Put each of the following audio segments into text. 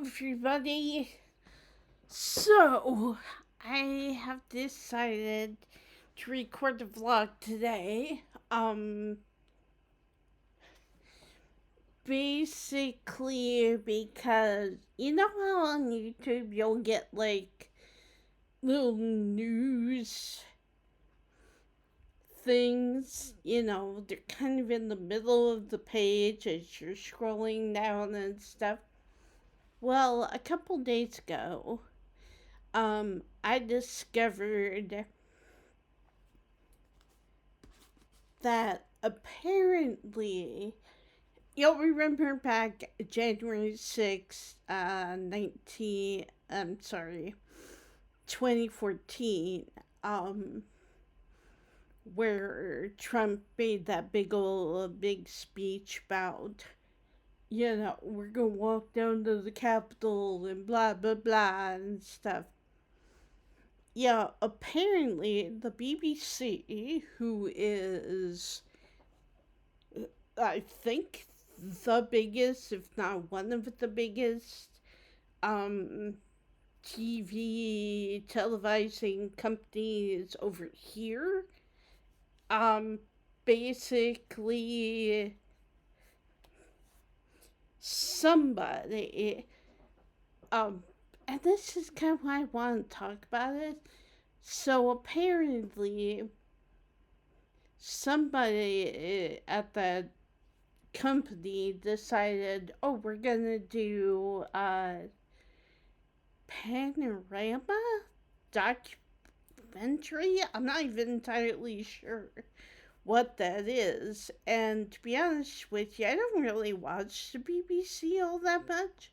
everybody. So, I have decided to record a vlog today. Basically because you know how on YouTube you'll get like little news things, they're kind of in the middle of the page as you're scrolling down and stuff. Well, a couple days ago, I discovered that apparently, you'll remember back January 6th, 2014, where Trump made that big speech about, we're gonna walk down to the Capitol and blah, blah, blah, and stuff. Yeah, apparently the BBC, who is, I think, the biggest, if not one of the biggest, um, TV televising companies over here, um, basically somebody, um, and this is kind of why I want to talk about it. So apparently, somebody at the company decided, oh, we're gonna do a panorama documentary. I'm not even entirely sure what that is. And to be honest with you, I don't really watch the BBC all that much.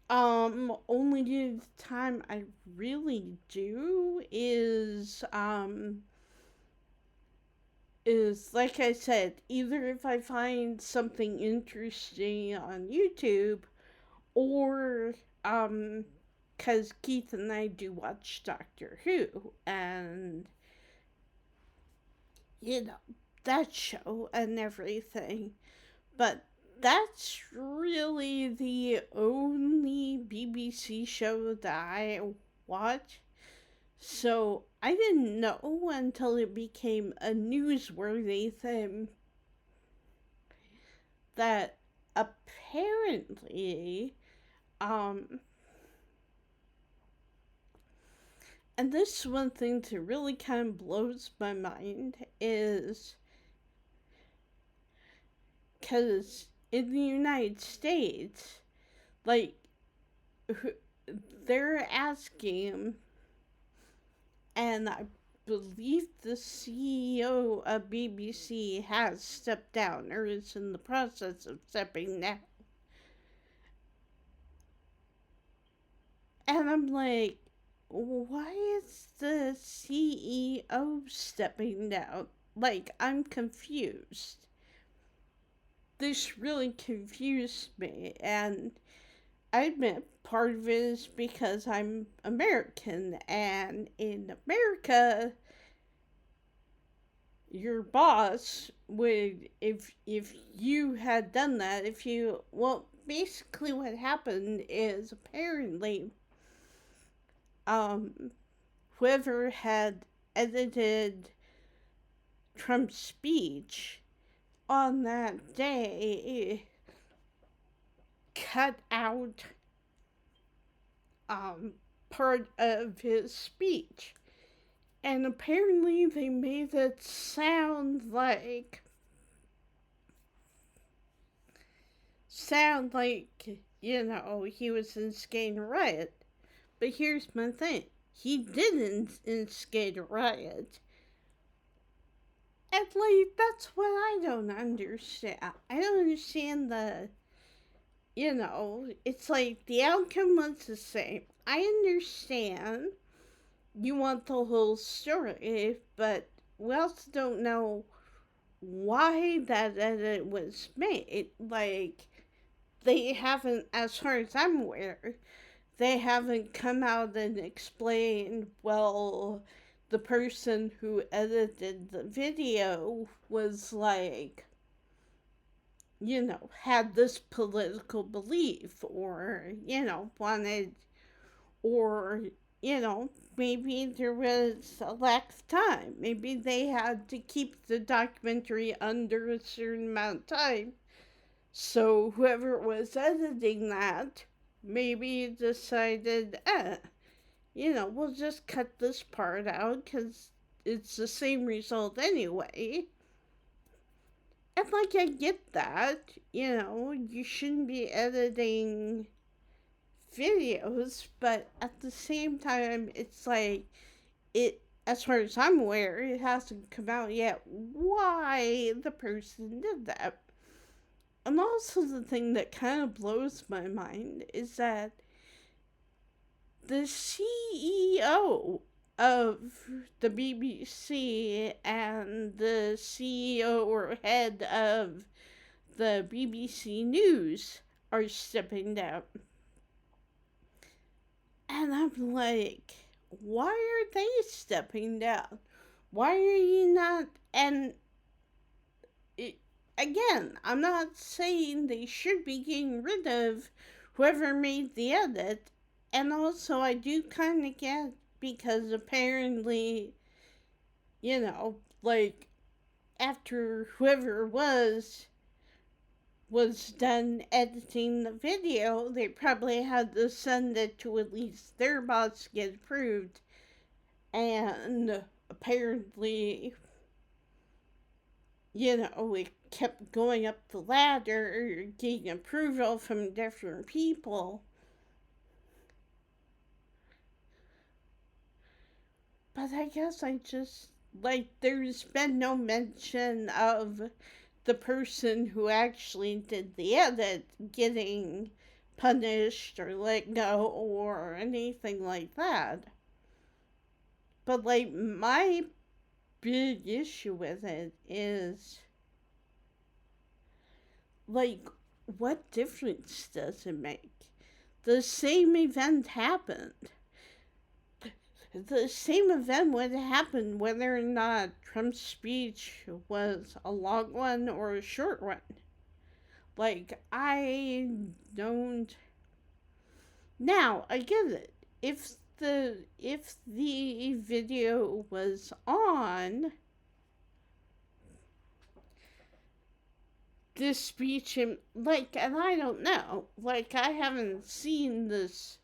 Only the time I really do is like I said, either if I find something interesting on YouTube or because Keith and I do watch Doctor Who and you know that show and everything, but that's really the only BBC show that I watch. So I didn't know until it became a newsworthy thing that apparently, um, and this one thing that really kind of blows my mind is because in the United States, like, they're asking, and I believe the CEO of BBC has stepped down or is in the process of stepping down. And I'm like, why is the CEO stepping down? Like, I'm confused. This really confused me, and I admit part of it is because I'm American, and in America, your boss would, if you had done that, if you, well, basically what happened is apparently, um, whoever had edited Trump's speech on that day cut out um, part of his speech. And apparently they made it sound like, he was instigating a riot. But here's my thing. He didn't instigate a riot. And like that's what I don't understand. I don't understand it's like the outcome was the same. I understand you want the whole story, but we also don't know why that edit was made. Like, they haven't, as far as I'm aware, they haven't come out and explained, well, the person who edited the video was like, had this political belief, or, wanted, or, maybe there was a lack of time. Maybe they had to keep the documentary under a certain amount of time. So whoever was editing that maybe decided, we'll just cut this part out because it's the same result anyway. And like, I get that, you shouldn't be editing videos, but at the same time, it's like, as far as I'm aware, it hasn't come out yet why the person did that. And also, the thing that kind of blows my mind is that the CEO of the BBC and the CEO or head of the BBC News are stepping down. And I'm like, why are they stepping down? Why are you not? And it, again, I'm not saying they should be getting rid of whoever made the edit. And also, I do kind of get, because apparently, like, after whoever was done editing the video, they probably had to send it to at least their boss to get approved. And apparently, it kept going up the ladder, getting approval from different people. But I guess I just, like, there's been no mention of the person who actually did the edit getting punished or let go or anything like that. But, like, my big issue with it is, like, what difference does it make? The same event happened. The same event would happen whether or not Trump's speech was a long one or a short one. Like, I don't. Now, I get it. If the video was on this speech, and I don't know, like, I haven't seen this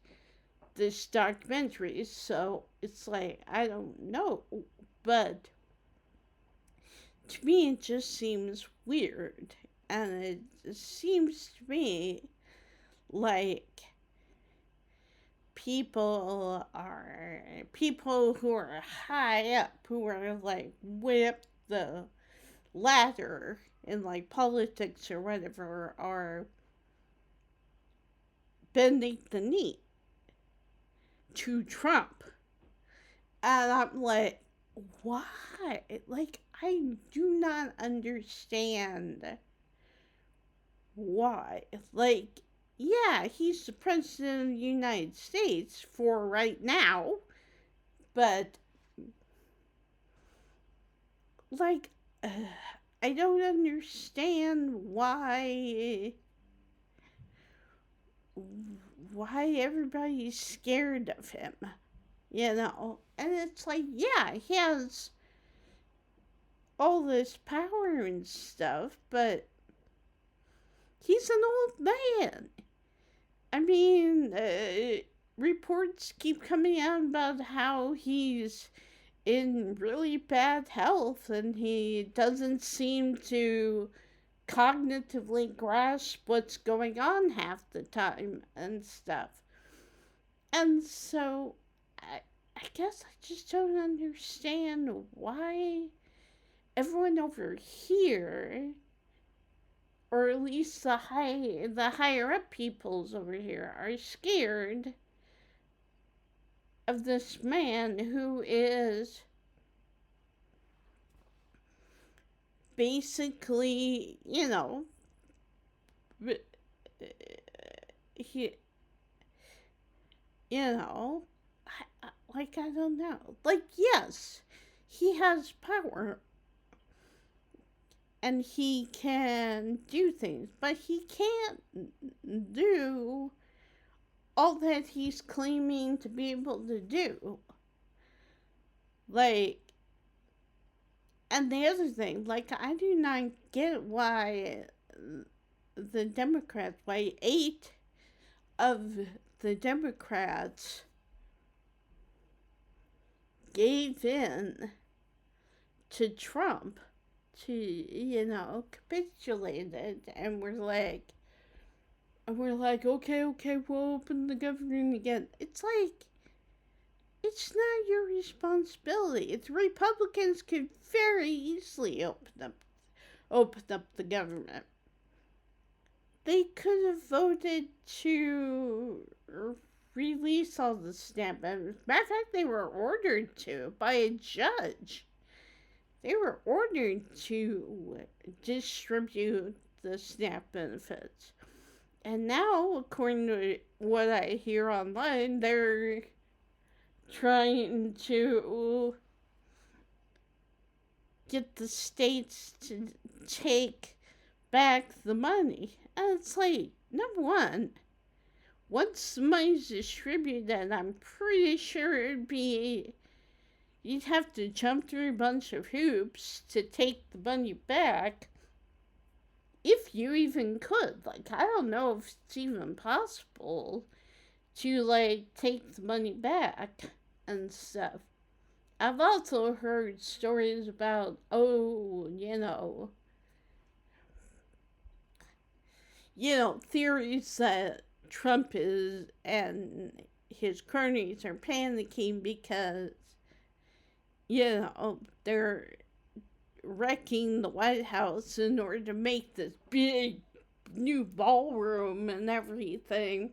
documentary, so it's like, I don't know. But to me, it just seems weird. And it seems to me like people who are high up, who are like way up the ladder in like politics or whatever, are bending the knee to Trump. And I'm like, why? Like, I do not understand why. Like, yeah, he's the president of the United States for right now, but, like, I don't understand why everybody's scared of him, And it's like, yeah, he has all this power and stuff, but he's an old man. I mean, reports keep coming out about how he's in really bad health and he doesn't seem to cognitively grasp what's going on half the time and stuff. And so, I guess I just don't understand why everyone over here, or at least the higher up peoples over here, are scared of this man who is basically, he, I don't know. Like, yes, he has power. and he can do things, but he can't do all that he's claiming to be able to do. Like, and the other thing, like, I do not get why the Democrats, why 8 of the Democrats gave in to Trump, capitulated, and we're like, okay, we'll open the government again. It's like, it's not your responsibility. It's Republicans could very easily open up the government. They could have voted to release all the SNAP benefits. Matter of fact, they were ordered to by a judge. They were ordered to distribute the SNAP benefits. And now, according to what I hear online, they're trying to get the states to take back the money. And it's like, number one, once the money's distributed, I'm pretty sure you'd have to jump through a bunch of hoops to take the money back, if you even could. Like, I don't know if it's even possible to, like, take the money back and stuff. I've also heard stories about, theories that Trump is and his cronies are panicking because, they're wrecking the White House in order to make this big new ballroom and everything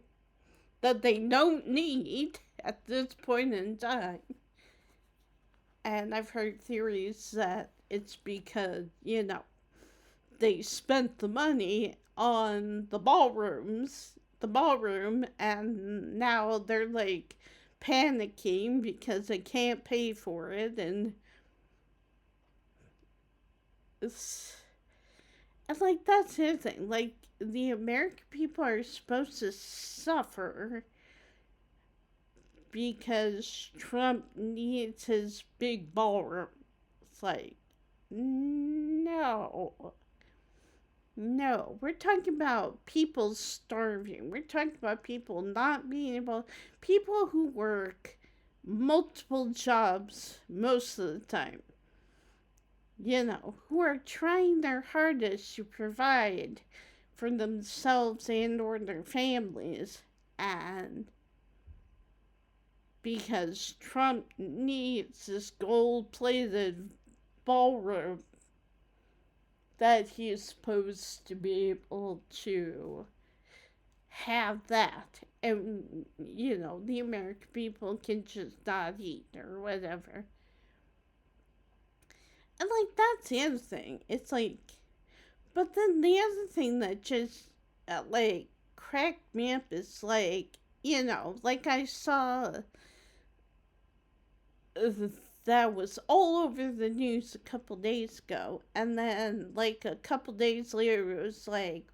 that they don't need at this point in time. And I've heard theories that it's because, they spent the money on the ballroom, and now they're like panicking because they can't pay for it, and like, that's the thing. Like, the American people are supposed to suffer because Trump needs his big ballroom. It's like, no. No, we're talking about people starving. We're talking about people not being people who work multiple jobs most of the time, who are trying their hardest to provide for themselves and or their families. And because Trump needs this gold-plated ballroom that he is supposed to be able to have that. And, the American people can just not eat or whatever. And, like, that's the other thing. It's like, but then the other thing that just, cracked me up is, like, like I saw that was all over the news a couple days ago, and then, like, a couple days later, it was like,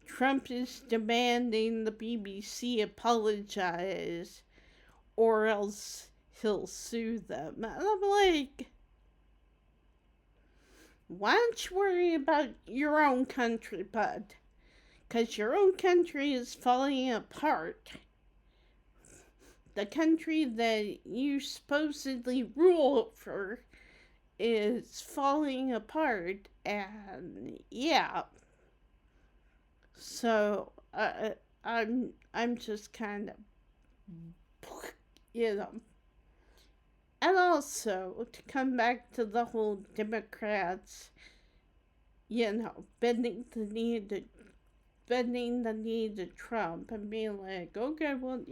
Trump is demanding the BBC apologize, or else he'll sue them. And I'm like, why don't you worry about your own country, bud? Because your own country is falling apart. The country that you supposedly rule over is falling apart, and yeah. So I'm just kind of, And also, to come back to the whole Democrats, bending the knee to Trump and being like, okay, well,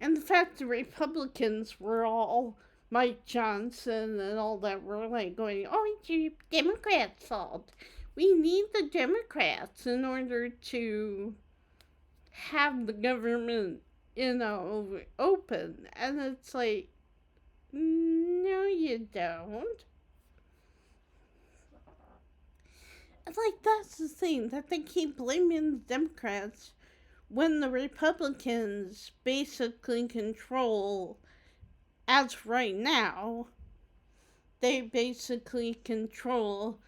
and the fact the Republicans were all Mike Johnson and all that were like going, oh, it's your Democrats' fault. We need the Democrats in order to have the government, open. And it's like, no, you don't. Like, that's the thing, that they keep blaming the Democrats when the Republicans basically control, as right now, they basically control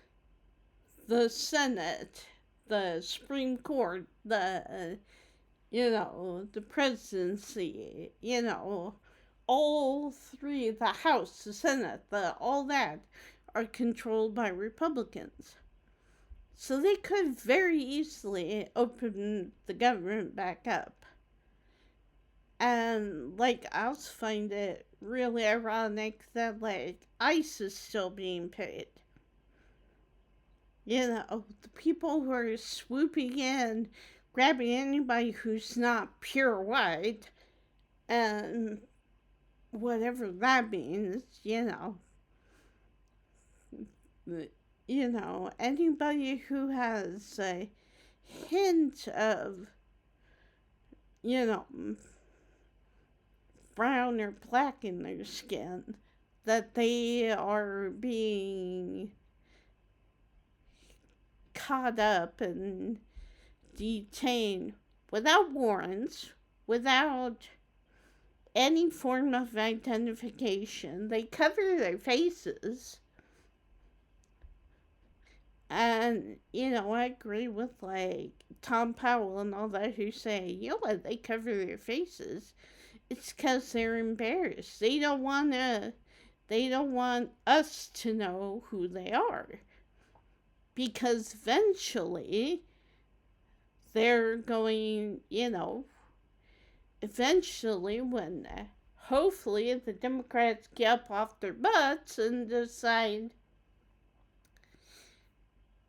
the Senate, the Supreme Court, the presidency, all three, the House, the Senate, all that, are controlled by Republicans. So they could very easily open the government back up. And, like, I also find it really ironic that, like, ICE is still being paid. The people who are swooping in, grabbing anybody who's not pure white, and whatever that means, anybody who has a hint of, you know, brown or black in their skin, that they are being caught up and detained without warrants, without any form of identification. They cover their faces. And, I agree with, like, Tom Powell and all that who say, what, they cover their faces. It's because they're embarrassed. They don't want us to know who they are. Because eventually, they're going, eventually when hopefully the Democrats get up off their butts and decide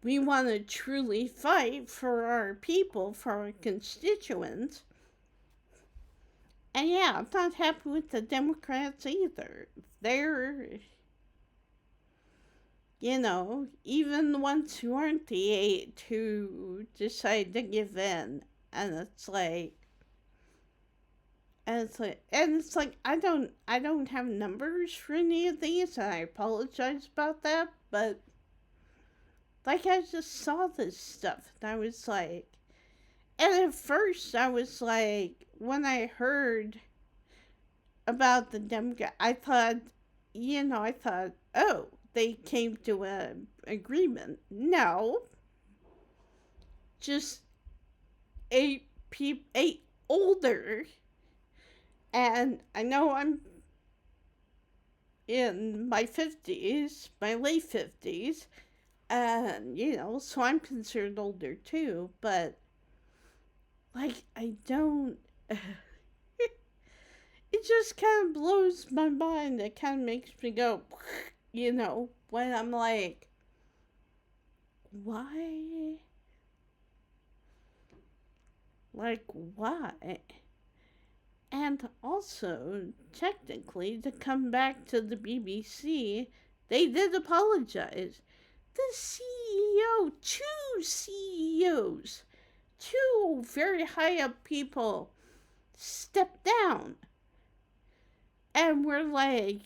we want to truly fight for our people, for our constituents. And yeah, I'm not happy with the Democrats either. They're, even the ones who aren't the 8 who decide to give in. And it's like, I don't have numbers for any of these, and I apologize about that, but like, I just saw this stuff, and I was like, and at first I was like, when I heard about the Democrat, I thought, oh, they came to an agreement. No, just eight older, and I know I'm in my 50s, my late 50s, and, so I'm considered older too, but, like, I don't, it just kind of blows my mind. It kind of makes me go, when I'm like, why? Like, why? And also, technically, to come back to the BBC, they did apologize. The CEO, 2 CEOs, 2 very high up people stepped down. And we're like,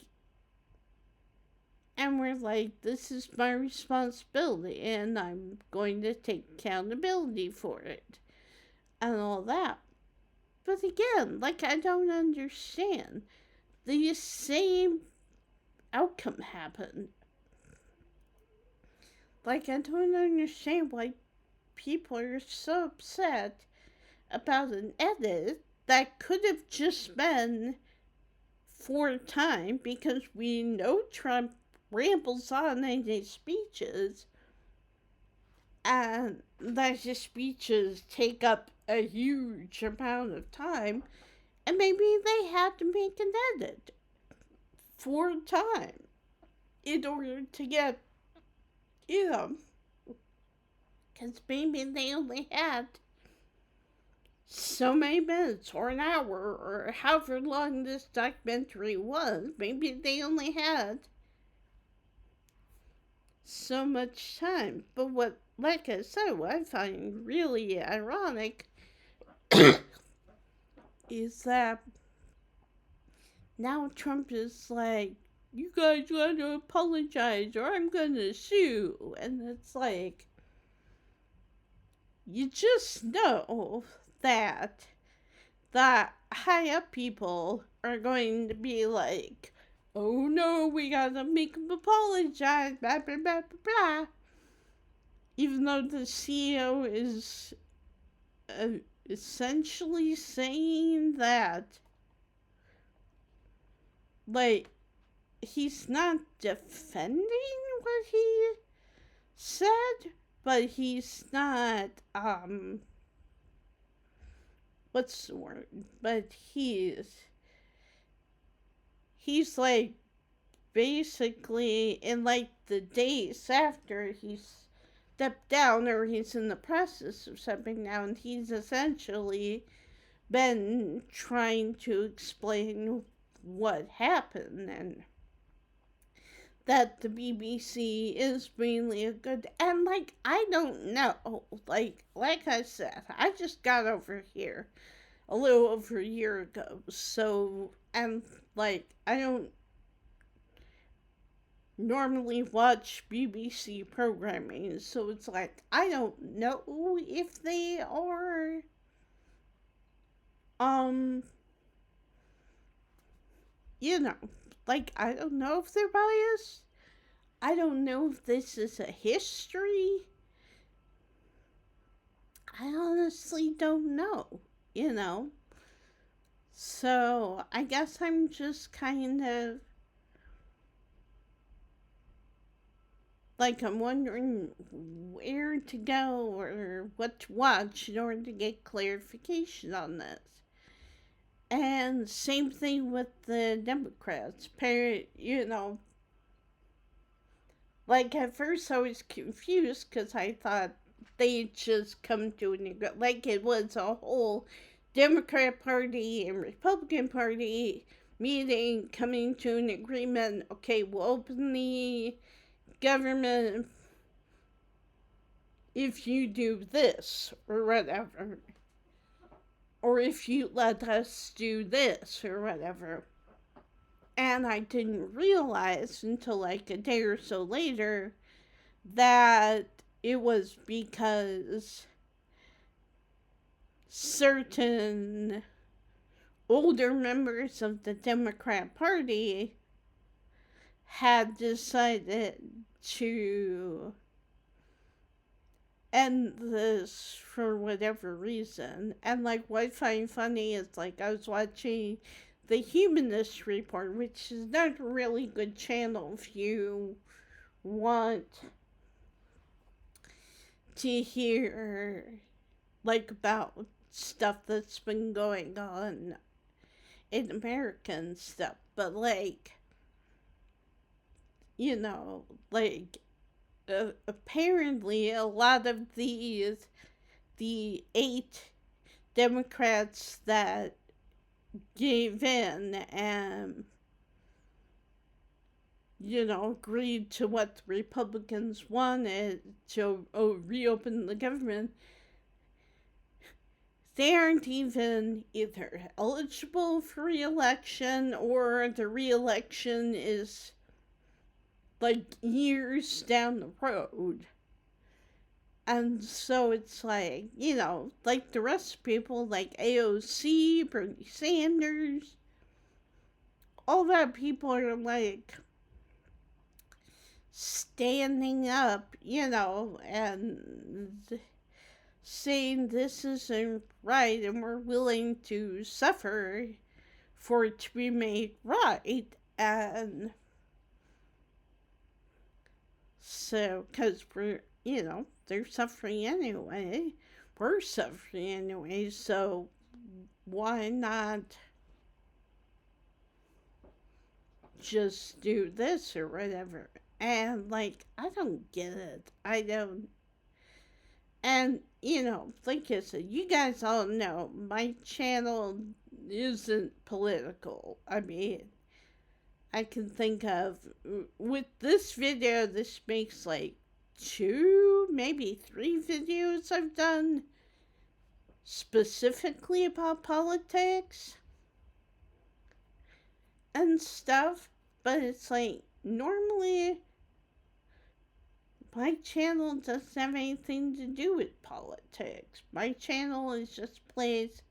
this is my responsibility, and I'm going to take accountability for it, and all that. But again, like, I don't understand. The same outcome happened. Like, I don't understand why people are so upset about an edit that could have just been for time, because we know Trump rambles on in his speeches, and that his speeches take up a huge amount of time, and maybe they had to make an edit for time in order to get, because maybe they only had so many minutes or an hour or however long this documentary was. Maybe they only had so much time. But what, like I said, what I find really ironic is that now Trump is like, you guys got to apologize or I'm going to sue. And it's like, you just know that the high up people are going to be like, oh no, we gotta make him apologize, blah, blah, blah, blah, blah. Even though the CEO is uh, essentially saying that, like, he's not defending what he said, but he's not, what's the word? But he's like, basically, in like the days after he's stepped down or he's in the process of stepping down, he's essentially been trying to explain what happened and that the BBC is mainly a good, and like I don't know, like I said, I just got over here a little over a year ago, so and like I don't normally watch BBC programming, so it's like I don't know if they are um you know, like I don't know if they're biased. I don't know if this is a history. I honestly don't know, you know. So I guess I'm just kind of like I'm wondering where to go or what to watch in order to get clarification on this. And same thing with the Democrats. You know, like at first I was confused because I thought they just come to an agreement. Like it was a whole Democrat Party and Republican Party meeting, coming to an agreement. Okay, we'll open the government if you do this or whatever, or if you let us do this or whatever. And I didn't realize until like a day or so later that it was because certain older members of the Democrat Party had decided to end this for whatever reason. And like what I find funny is like I was watching the Humanist Report, which is not a really good channel if you want to hear like about stuff that's been going on in American stuff, but like, you know, like apparently a lot of the 8 Democrats that gave in and you know agreed to what the Republicans wanted to reopen the government, they aren't even either eligible for re-election or the re-election is like years down the road. And so it's like, you know, like the rest of people, like AOC, Bernie Sanders, all that people are like standing up, you know, and saying this isn't right and we're willing to suffer for it to be made right. And so, because we're, you know, they're suffering anyway, we're suffering anyway, so why not just do this or whatever? And like, I don't get it. I don't. And, you know, like I said, you guys all know my channel isn't political. I mean, I can think of, with this video, this makes like 2, maybe 3 videos I've done specifically about politics and stuff. But it's like, normally my channel doesn't have anything to do with politics. My channel is just plays.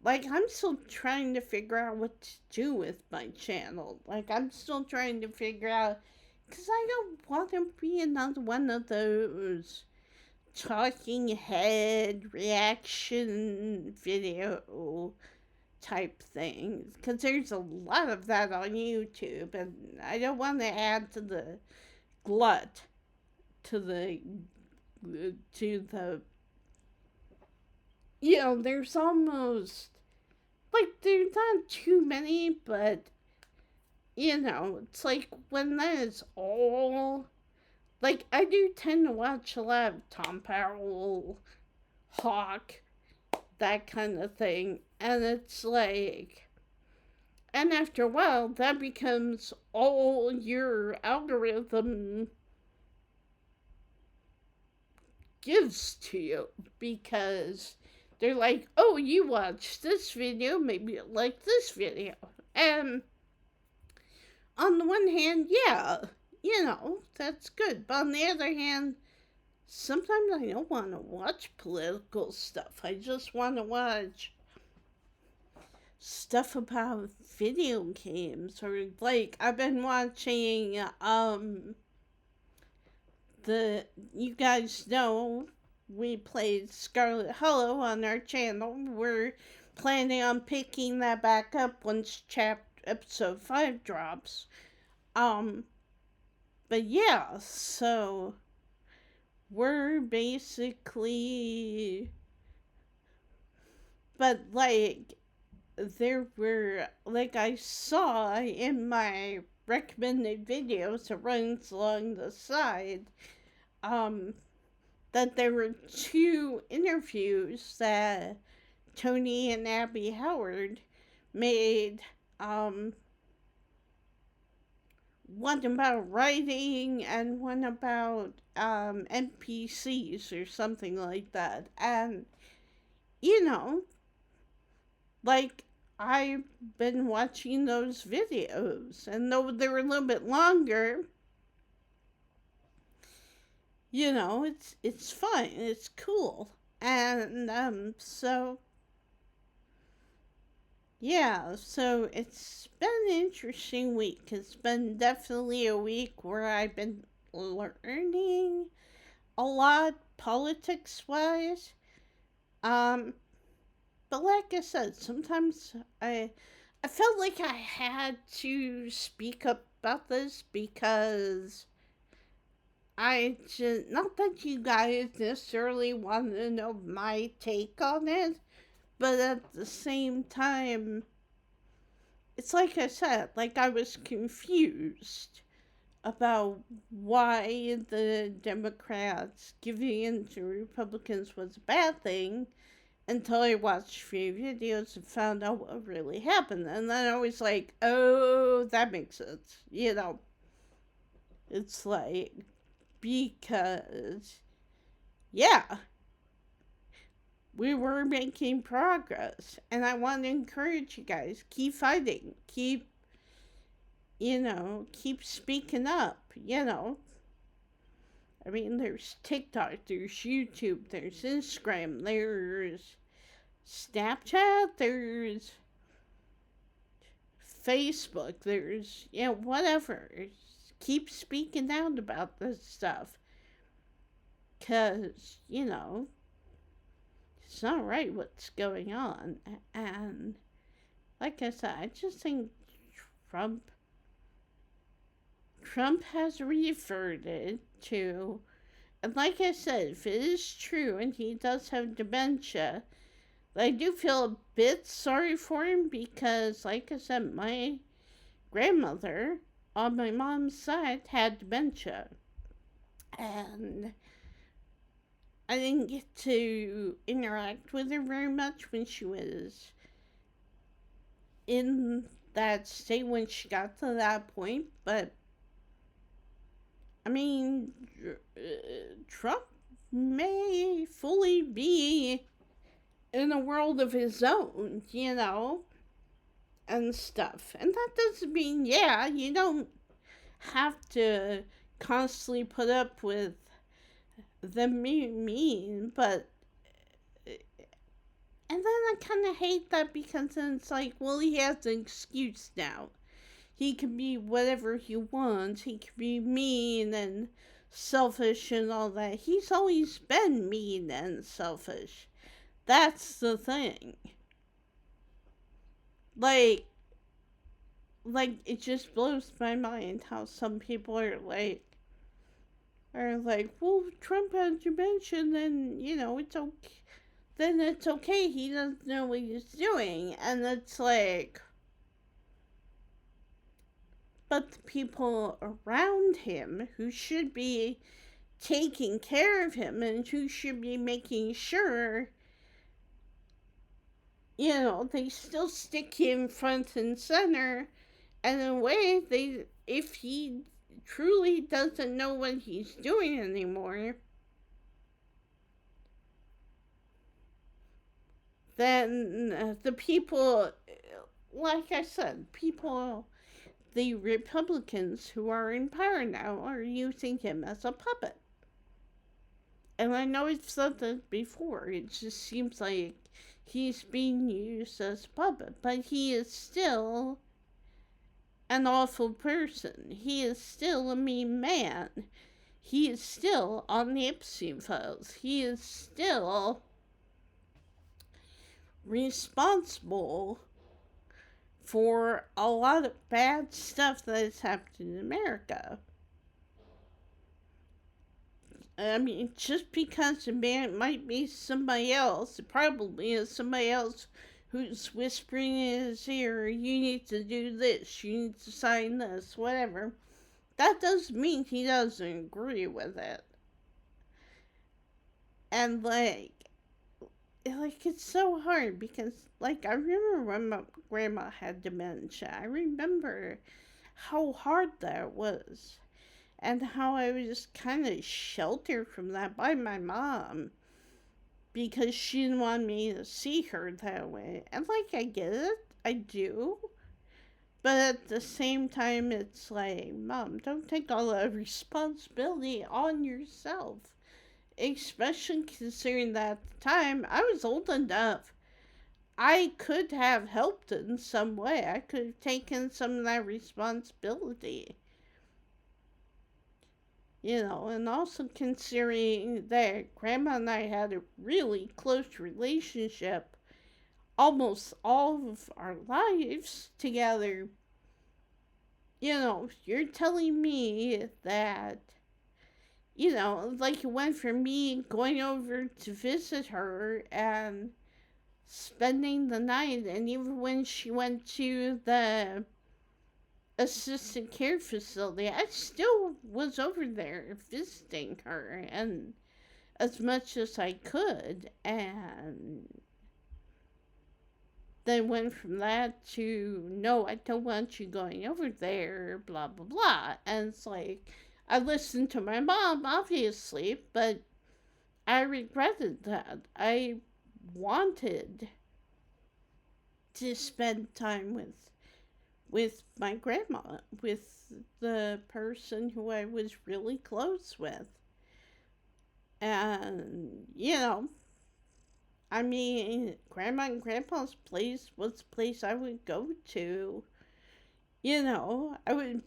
Like, I'm still trying to figure out what to do with my channel. Like, I'm still trying to figure out. Because I don't want to be another one of those talking head reaction video type things. Because there's a lot of that on YouTube. And I don't want to add to the glut to the there's almost like there's not too many, but it's like when that is all, like, I do tend to watch a lot of Tom Powell, Hawk, that kind of thing, and it's like, and after a while that becomes all your algorithm gives to you, because they're like, oh, you watched this video, maybe you like this video. And on the one hand, yeah, that's good. But on the other hand, sometimes I don't want to watch political stuff. I just want to watch stuff about video games. Or, like, I've been watching, you guys know we played Scarlet Hollow on our channel. We're planning on picking that back up once episode 5 drops. But yeah, so we're basically, but like, there were, like, I saw in my recommended videos that runs along the side, that there were 2 interviews that Tony and Abby Howard made, one about writing and one about NPCs or something like that. And, like, I've been watching those videos, and though they were a little bit longer, it's fun, it's cool. And so yeah, so it's been an interesting week. It's been definitely a week where I've been learning a lot politics wise. But like I said, sometimes I felt like I had to speak up about this, because I just, not that you guys necessarily want to know my take on it, but at the same time, it's like I said, like, I was confused about why the Democrats giving in to Republicans was a bad thing, until I watched a few videos and found out what really happened. And then I was like, oh, that makes sense. It's like, because, yeah, we were making progress. And I want to encourage you guys, keep fighting. Keep speaking up. I mean, there's TikTok, there's YouTube, there's Instagram, there's Snapchat, there's Facebook, there's, whatever. Keep speaking out about this stuff. Because, it's not right what's going on. And, like I said, I just think Trump has reverted to, and like I said, if it is true and he does have dementia, I do feel a bit sorry for him, because, like I said, my grandmother on my mom's side had dementia, and I didn't get to interact with her very much when she was in that state, when she got to that point. But I mean, Trump may fully be in a world of his own, and stuff. And that doesn't mean, you don't have to, constantly put up with them being mean, but and then I kind of hate that because then it's like, well, he has an excuse now. He can be whatever he wants. He can be mean and selfish and all that. He's always been mean and selfish. That's the thing. Like, it just blows my mind how some people are like, well, Trump has dementia, then it's okay. Then it's okay. He doesn't know what he's doing, and it's like, but the people around him who should be taking care of him and who should be making sure, they still stick him front and center. And in a way, if he truly doesn't know what he's doing anymore, then the people, like I said, the Republicans who are in power now are using him as a puppet. And I know I've said that before, it just seems like he's being used as a puppet, but he is still an awful person. He is still a mean man. He is still on the Epstein files. He is still responsible for a lot of bad stuff that has happened in America. I mean, just because a man might be somebody else, it probably is somebody else who's whispering in his ear, you need to do this, you need to sign this, whatever. That doesn't mean he doesn't agree with it. And it's so hard because, I remember when my grandma had dementia. I remember how hard that was. And how I was kind of sheltered from that by my mom because she didn't want me to see her that way. And, I get it. I do. But at the same time, it's like, Mom, don't take all the responsibility on yourself. Especially considering that at the time, I was old enough. I could have helped in some way. I could have taken some of that responsibility. And also considering that Grandma and I had a really close relationship almost all of our lives together. You're telling me that, it went from me going over to visit her and spending the night, and even when she went to the assisted care facility, I still was over there visiting her and as much as I could. And then went from that to, no, I don't want you going over there, blah, blah, blah. And it's like, I listened to my mom, obviously, but I regretted that. I wanted to spend time with my grandma, with the person who I was really close with. And, I mean, Grandma and Grandpa's place was the place I would go to. I would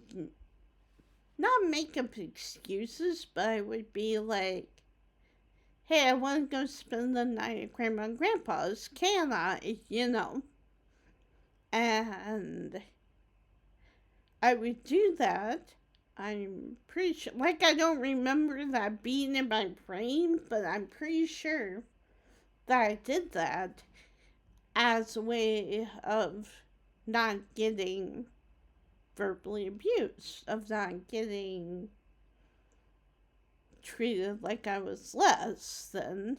not make up excuses, but I would be like, hey, I want to go spend the night at Grandma and Grandpa's. Can I? And I would do that. I'm pretty sure, I don't remember that being in my brain, but I'm pretty sure that I did that as a way of not getting verbally abused, of not getting treated like I was less than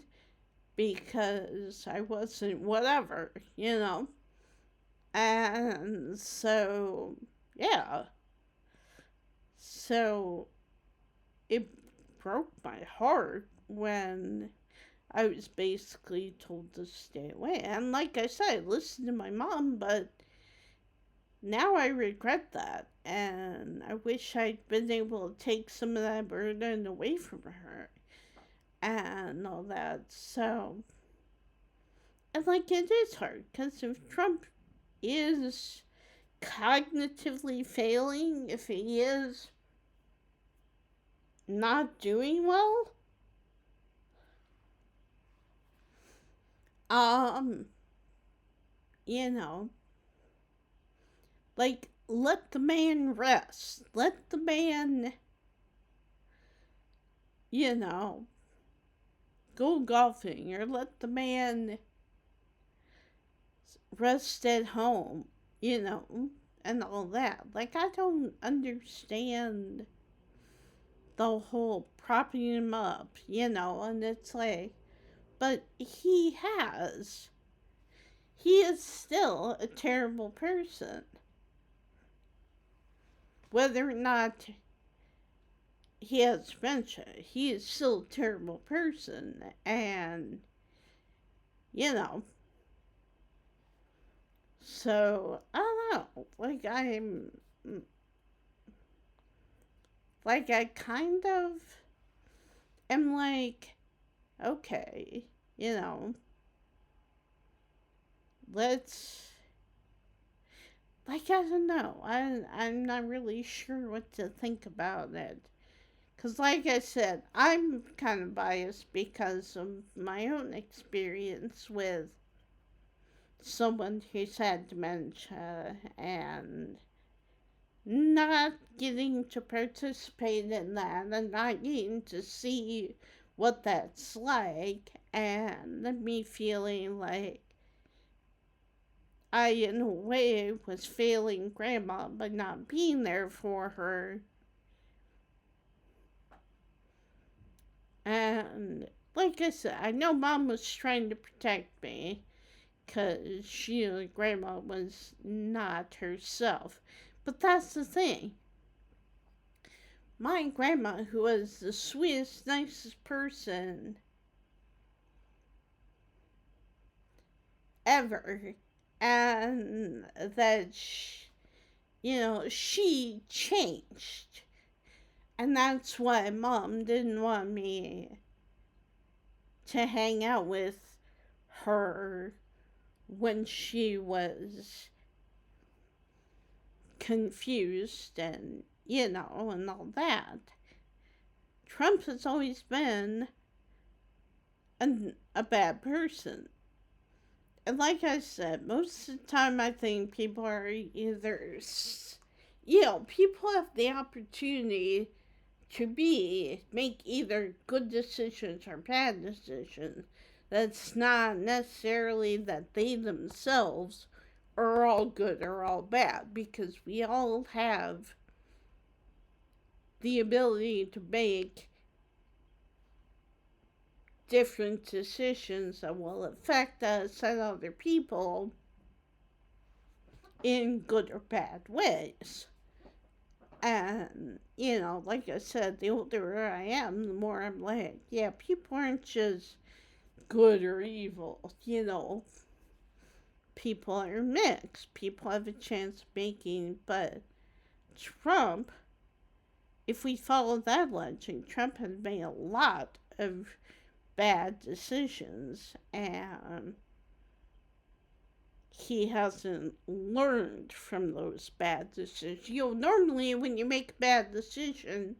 because I wasn't whatever. And so, yeah. So it broke my heart when I was basically told to stay away. And like I said, I listened to my mom, but Now I regret that, and I wish I'd been able to take some of that burden away from her and all that. So, and like, it is hard because if Trump is cognitively failing, if he is not doing well, um, you know, like, let the man rest. Let the man, you know, go golfing, or let the man rest at home, you know, and all that. Like, I don't understand the whole propping him up, and it's like, but he is still a terrible person. Whether or not he has dementia, he is still a terrible person. And, you know, so I don't know. I kind of am like, okay, you know, let's, like, I don't know. I'm not really sure what to think about it. Because, like I said, I'm kind of biased because of my own experience with someone who's had dementia and not getting to participate in that and not getting to see what that's like, and me feeling like I, in a way, was failing grandma by not being there for her. And like I said, I know mom was trying to protect me because grandma was not herself. But that's the thing. My grandma, who was the sweetest, nicest person ever, and that she changed. And that's why mom didn't want me to hang out with her when she was confused and all that. Trump has always been a bad person. And like I said, most of the time I think people are either, people have the opportunity to make either good decisions or bad decisions. That's not necessarily that they themselves are all good or all bad, because we all have the ability to make different decisions that will affect us and other people in good or bad ways. And, like I said, the older I am, the more I'm like, yeah, people aren't just good or evil, People are mixed. People have a chance of making, but Trump, if we follow that legend, Trump has made a lot of bad decisions, and he hasn't learned from those bad decisions. Normally when you make a bad decision,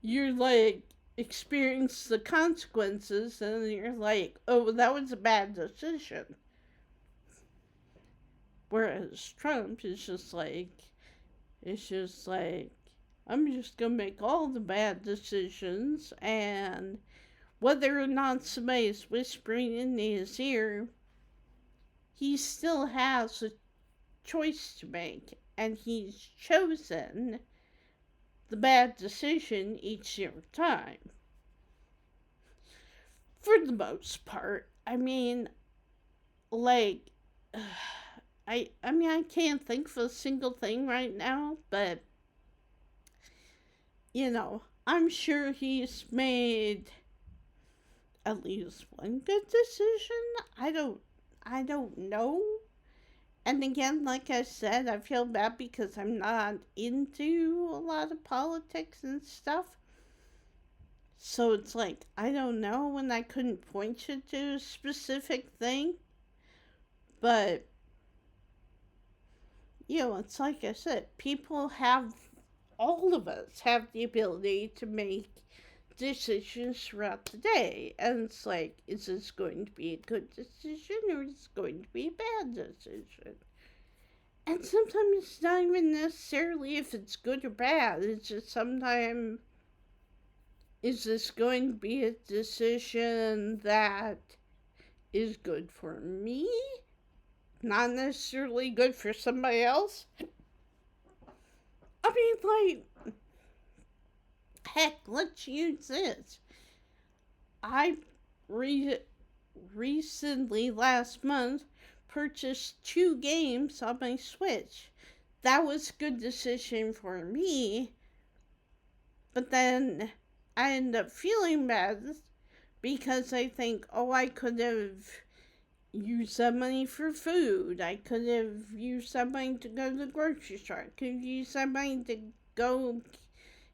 you're like, experience the consequences, and you're like, oh, that was a bad decision. Whereas Trump is just like, I'm just gonna make all the bad decisions, and whether or not somebody's whispering in his ear, he still has a choice to make, and he's chosen the bad decision each time. For the most part. I mean, like, I can't think of a single thing right now, but, I'm sure he's made at least one good decision. I don't know. And again, like I said, I feel bad because I'm not into a lot of politics and stuff. So it's like, I don't know when I couldn't point you to a specific thing. But, it's like I said, people have, all of us have the ability to make decisions throughout the day. And it's like, is this going to be a good decision or is it going to be a bad decision? And sometimes it's not even necessarily if it's good or bad. It's just sometimes, is this going to be a decision that is good for me? Not necessarily good for somebody else? I mean, like, heck, let's use this. I re- recently, last month, purchased 2 games on my Switch. That was a good decision for me, but then I end up feeling bad because I think, oh, I could have used that money for food. I could have used that money to go to the grocery store. I could have used that money to go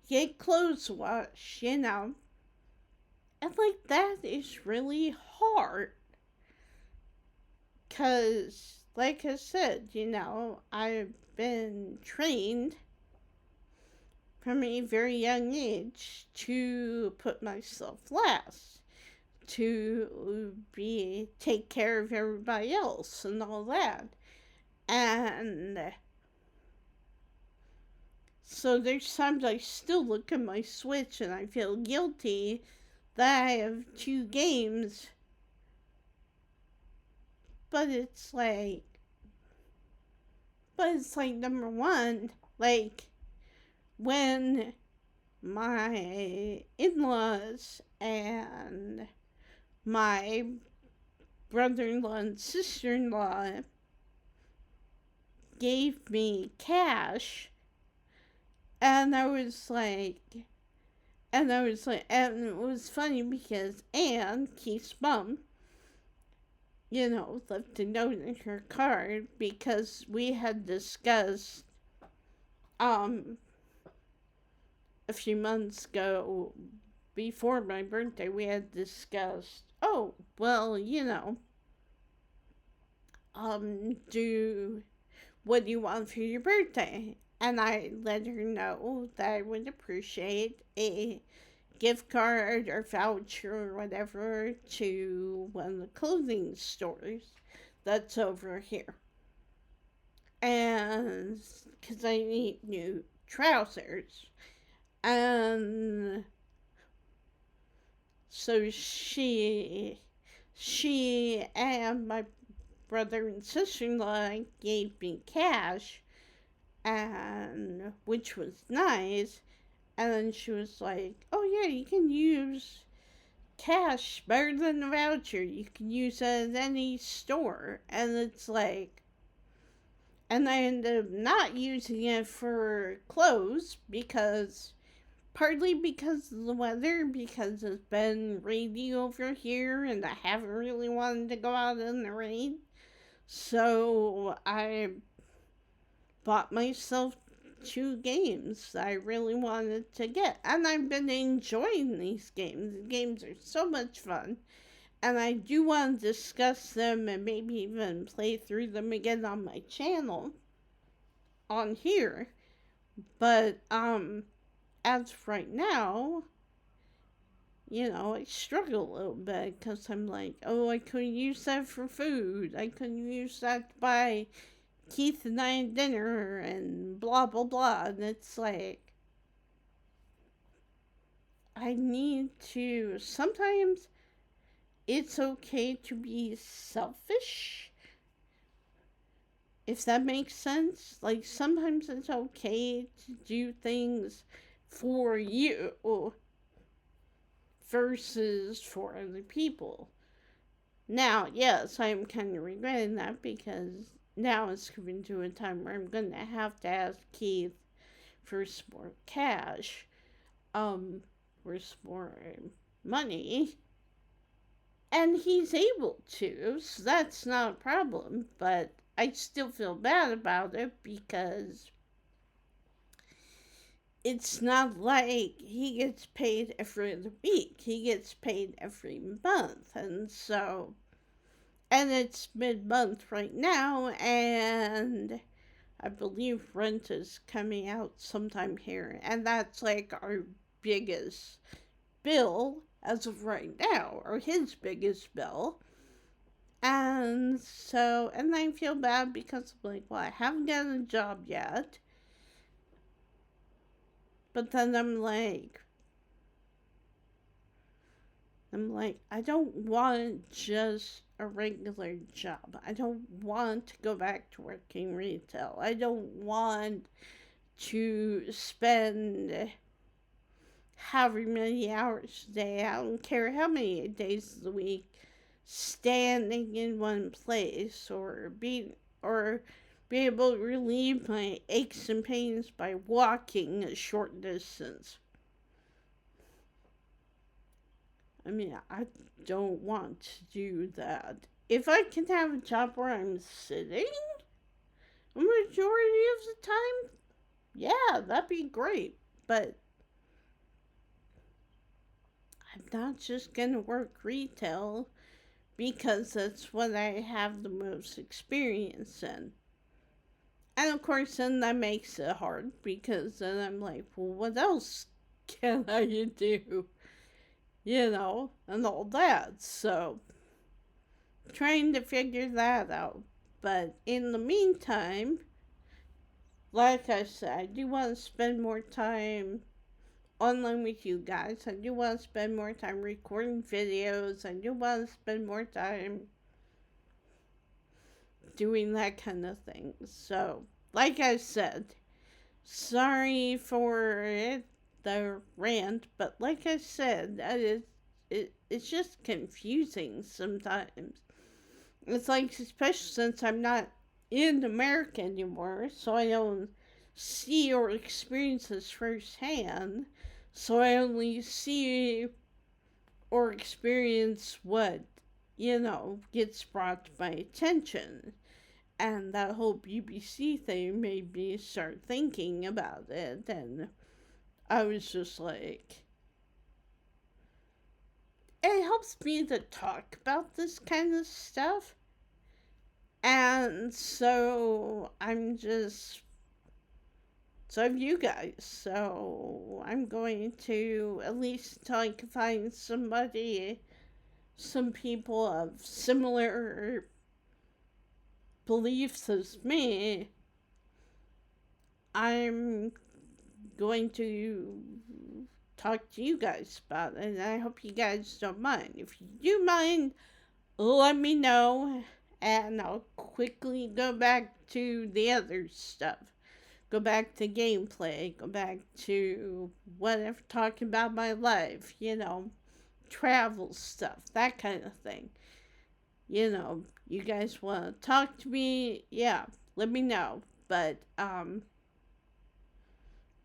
get clothes washed. And like that is really hard. Because, like I said, I've been trained from a very young age to put myself last, to take care of everybody else and all that. And so there's times I still look at my Switch and I feel guilty that I have 2 games, but it's like number one, like when my in-laws and my brother-in-law and sister-in-law gave me cash, and and it was funny because Anne, Keith's mom, left a note in her card because we had discussed, a few months ago, before my birthday, we had discussed, oh, well, do what do you want for your birthday? And I let her know that I would appreciate a gift card or voucher or whatever to one of the clothing stores that's over here. And because I need new trousers. And so she and my brother and sister-in-law gave me cash, and which was nice. And then she was like, oh yeah, you can use cash better than a voucher. You can use it at any store. And it's like, and I ended up not using it for clothes partly because of the weather, because it's been rainy over here and I haven't really wanted to go out in the rain. So I bought myself 2 games I really wanted to get. And I've been enjoying these games. The games are so much fun. And I do want to discuss them and maybe even play through them again on my channel on here. But as of right now, I struggle a little bit because I'm like, oh, I couldn't use that for food. I couldn't use that to buy Keith and I dinner and blah, blah, blah. And it's like, I need to, sometimes it's okay to be selfish, if that makes sense. Like, sometimes it's okay to do things for you versus for other people. Now, yes, I'm kind of regretting that because now it's coming to a time where I'm going to have to ask Keith for some more cash, for some more money. And he's able to, so that's not a problem. But I still feel bad about it because it's not like he gets paid every other week. He gets paid every month. And it's mid month right now, and I believe rent is coming out sometime here. And that's like our biggest bill as of right now, or his biggest bill. And I feel bad because I'm like, well, I haven't gotten a job yet. But then I'm like, I don't want just a regular job. I don't want to go back to working retail. I don't want to spend however many hours a day, I don't care how many days of the week, standing in one place or be able to relieve my aches and pains by walking a short distance. I mean, I don't want to do that. If I can have a job where I'm sitting a majority of the time, yeah, that'd be great. But I'm not just gonna work retail because that's what I have the most experience in. And of course, then that makes it hard because then I'm like, well, what else can I do? And all that. So, trying to figure that out. But in the meantime, like I said, I do want to spend more time online with you guys. I do want to spend more time recording videos. I do want to spend more time doing that kind of thing. So, like I said, sorry for the rant, but like I said, it's just confusing sometimes. It's like, especially since I'm not in America anymore, so I don't see or experience this firsthand. So I only see or experience what, gets brought to my attention. And that whole BBC thing made me start thinking about it. And I was just like, it helps me to talk about this kind of stuff. And so have you guys. So I'm going to, at least until I can find some people of similar beliefs as me, I'm going to talk to you guys about it. And I hope you guys don't mind. If you do mind, let me know. And I'll quickly go back to the other stuff. Go back to gameplay. Go back to whatever, talking about my life, travel stuff, that kind of thing. You guys want to talk to me? Yeah, let me know. But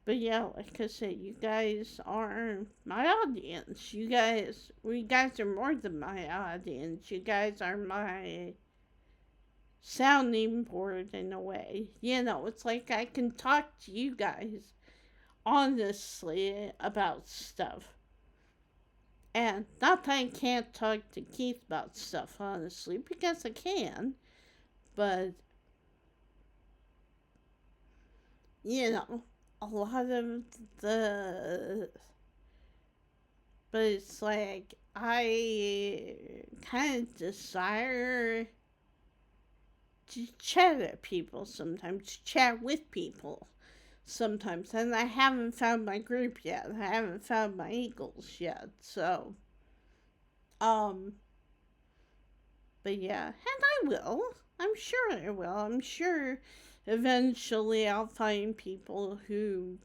yeah, like I said, you guys are my audience. We guys are more than my audience. You guys are my sounding board in a way. It's like I can talk to you guys honestly about stuff. And not that I can't talk to Keith about stuff, honestly, because I can, but, a lot of the. But it's like, I kind of desire to chat at people sometimes, to chat with people sometimes. And I haven't found my group yet. I haven't found my Eagles yet. So, um, but yeah, and I will. I'm sure I will. I'm sure eventually I'll find people who,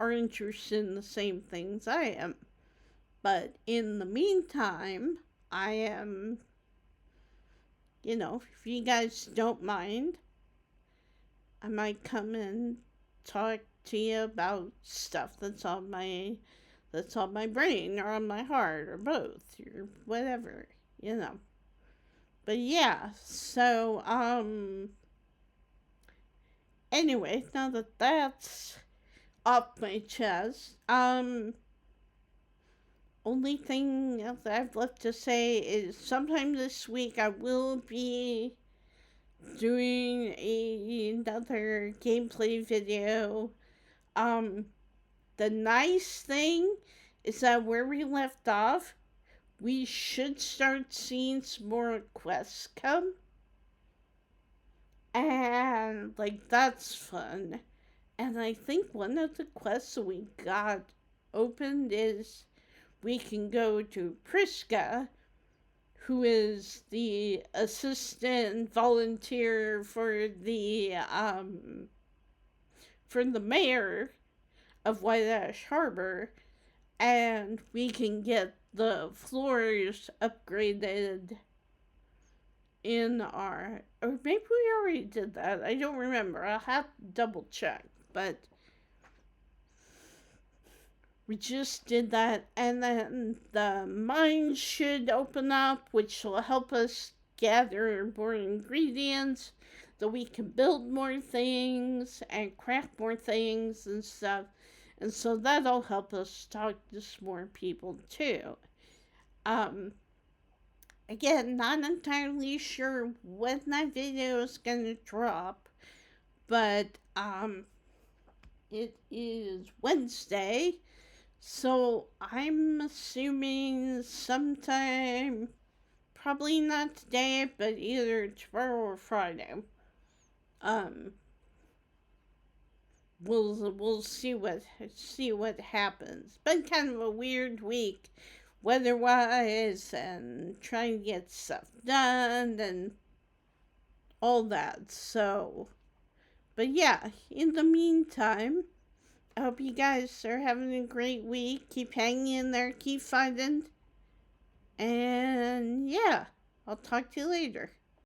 are interested in the same things I am. But in the meantime, I am, if you guys don't mind, I might come and talk to you about stuff that's on my brain or on my heart or both or whatever. But yeah, so anyway, now that that's off my chest, only thing else I've left to say is sometime this week I will be doing another gameplay video. Um, the nice thing is that where we left off, we should start seeing some more quests come. And, like, that's fun. And I think one of the quests that we got opened is we can go to Priska, who is the assistant volunteer for the mayor of White Ash Harbor, and we can get the floors upgraded in our, or maybe we already did that. I don't remember. I'll have to double check, but we just did that, and then the mine should open up, which will help us gather more ingredients that we can build more things and craft more things and stuff. And so that'll help us talk to some more people too. Um, Again, not entirely sure when that video is gonna drop, but it is Wednesday, so I'm assuming sometime, probably not today, but either tomorrow or Friday. Um, we'll see what happens. Been kind of a weird week, weather-wise, and trying to get stuff done and all that. So, but yeah, in the meantime, I hope you guys are having a great week. Keep hanging in there, keep fighting. And yeah, I'll talk to you later.